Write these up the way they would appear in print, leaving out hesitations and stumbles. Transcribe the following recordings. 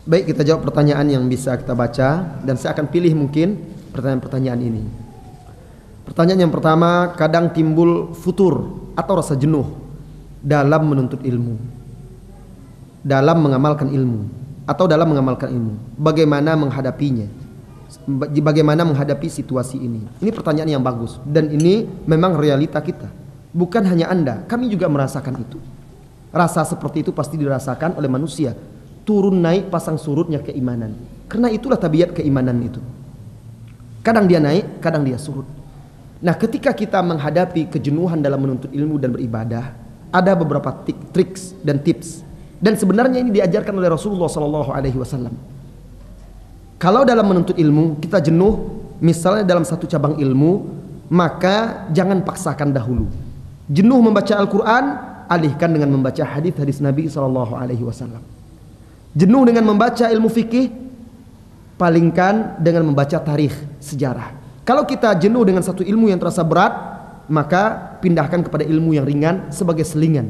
Baik, kita jawab pertanyaan yang bisa kita baca, dan saya akan pilih mungkin pertanyaan-pertanyaan ini. Pertanyaan yang pertama, kadang timbul futur atau rasa jenuh dalam menuntut ilmu, dalam mengamalkan ilmu, atau dalam mengamalkan ilmu. Bagaimana menghadapinya? Bagaimana menghadapi situasi ini? Ini pertanyaan yang bagus, dan ini memang realita kita. Bukan hanya Anda, kami juga merasakan itu. Rasa seperti itu pasti dirasakan oleh manusia. Turun naik pasang surutnya keimanan. Karena itulah tabiat keimanan itu. Kadang dia naik, kadang dia surut. Nah, ketika kita menghadapi kejenuhan dalam menuntut ilmu dan beribadah, ada beberapa triks dan tips. Dan sebenarnya ini diajarkan oleh Rasulullah SAW. Kalau dalam menuntut ilmu kita jenuh, misalnya dalam satu cabang ilmu, maka jangan paksakan dahulu. Jenuh membaca Al-Quran, alihkan dengan membaca hadis-hadis Nabi SAW. Jenuh dengan membaca ilmu fikih, palingkan dengan membaca tarikh, sejarah. Kalau kita jenuh dengan satu ilmu yang terasa berat, maka pindahkan kepada ilmu yang ringan sebagai selingan,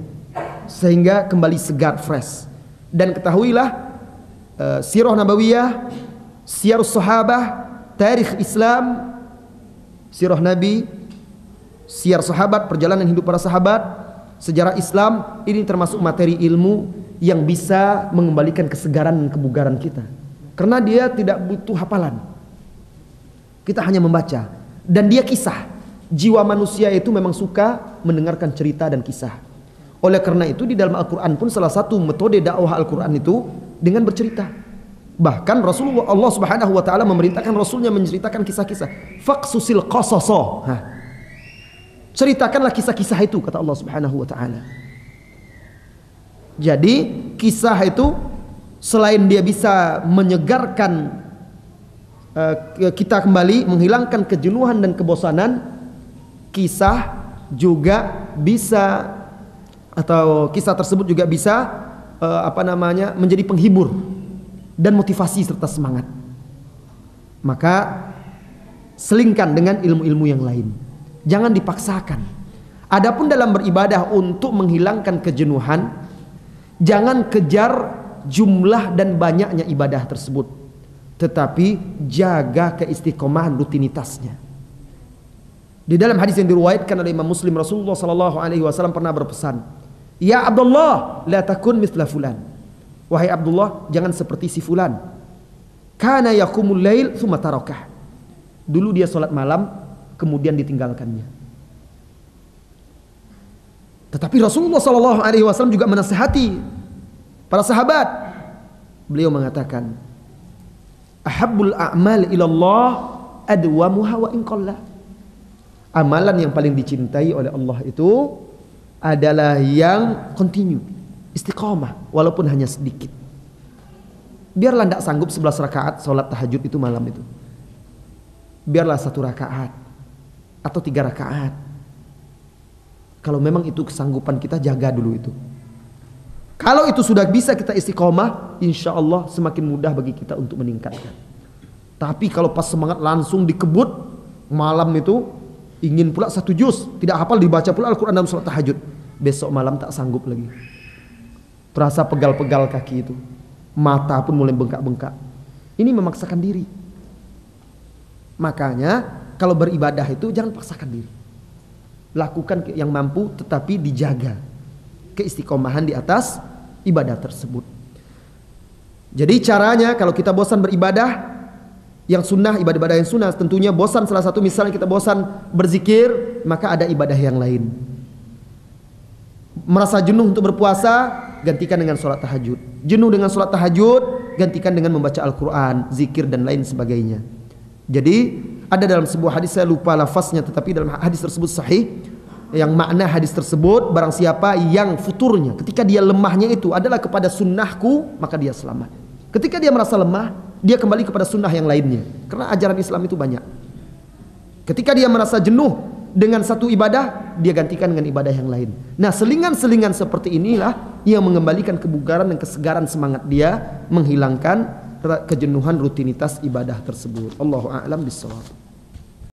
sehingga kembali segar, fresh. Dan ketahuilah, sirah nabawiyah, siyarus sahabah, tarikh Islam, sirah Nabi, siyar sahabat, perjalanan hidup para sahabat, sejarah Islam, ini termasuk materi ilmu yang bisa mengembalikan kesegaran dan kebugaran kita. Karena dia tidak butuh hafalan. Kita hanya membaca. Dan dia kisah. Jiwa manusia itu memang suka mendengarkan cerita dan kisah. Oleh karena itu di dalam Al-Quran pun salah satu metode dakwah Al-Quran itu dengan bercerita. Bahkan Rasulullah Allah Subhanahu wa taala memerintahkan Rasulnya menceritakan kisah-kisah. Faqsusil qasaso. Ceritakanlah kisah-kisah itu, kata Allah Subhanahu wa taala. Jadi kisah itu selain dia bisa menyegarkan kita kembali, menghilangkan kejenuhan dan kebosanan, kisah juga bisa, atau kisah tersebut juga bisa menjadi penghibur dan motivasi serta semangat. Maka selingkan dengan ilmu-ilmu yang lain. Jangan dipaksakan. Adapun dalam beribadah untuk menghilangkan kejenuhan, jangan kejar jumlah dan banyaknya ibadah tersebut, tetapi jaga keistiqomahan rutinitasnya. Di dalam hadis yang diriwayatkan oleh Imam Muslim, Rasulullah SAW pernah berpesan, "Ya Abdullah, la takun mithla fulan." Wahai Abdullah, jangan seperti si fulan. Kana yaqumul lail tsumma tarakah. Dulu dia salat malam, kemudian ditinggalkannya. Tetapi Rasulullah SAW juga menasihati para sahabat. Beliau mengatakan, "Ahabbul a'mal ilallah adwamuha wa in qalla." Amalan yang paling dicintai oleh Allah itu adalah yang continue, istiqamah, walaupun hanya sedikit. Biarlah tidak sanggup 11 rakaat sholat tahajud itu malam itu. Biarlah 1 rakaat atau 3 rakaat. Kalau memang itu kesanggupan kita, jaga dulu itu. Kalau itu sudah bisa kita istiqomah, insya Allah semakin mudah bagi kita untuk meningkatkan. Tapi kalau pas semangat langsung dikebut, malam itu ingin pula 1 juz, tidak hafal, dibaca pula Al-Quran dalam sholat tahajud, besok malam tak sanggup lagi. Terasa pegal-pegal kaki itu, mata pun mulai bengkak-bengkak. Ini memaksakan diri. Makanya kalau beribadah itu jangan paksakan diri. Lakukan yang mampu, tetapi dijaga keistiqomahan di atas ibadah tersebut. Jadi caranya kalau kita bosan beribadah yang sunnah, ibadah-ibadah yang sunnah, tentunya bosan salah satu, misalnya kita bosan berzikir, maka ada ibadah yang lain. Merasa jenuh untuk berpuasa, gantikan dengan sholat tahajud. Jenuh dengan sholat tahajud, gantikan dengan membaca Al-Quran, zikir dan lain sebagainya. Jadi ada dalam sebuah hadis, saya lupa lafaznya, tetapi dalam hadis tersebut sahih, yang makna hadis tersebut, barang siapa yang futurnya, ketika dia lemahnya itu adalah kepada sunnahku, maka dia selamat. Ketika dia merasa lemah, dia kembali kepada sunnah yang lainnya. Karena ajaran Islam itu banyak. Ketika dia merasa jenuh dengan satu ibadah, dia gantikan dengan ibadah yang lain. Nah, selingan-selingan seperti inilah yang mengembalikan kebugaran dan kesegaran semangat dia, menghilangkan kejenuhan rutinitas ibadah tersebut. Allahu a'lam bishawab.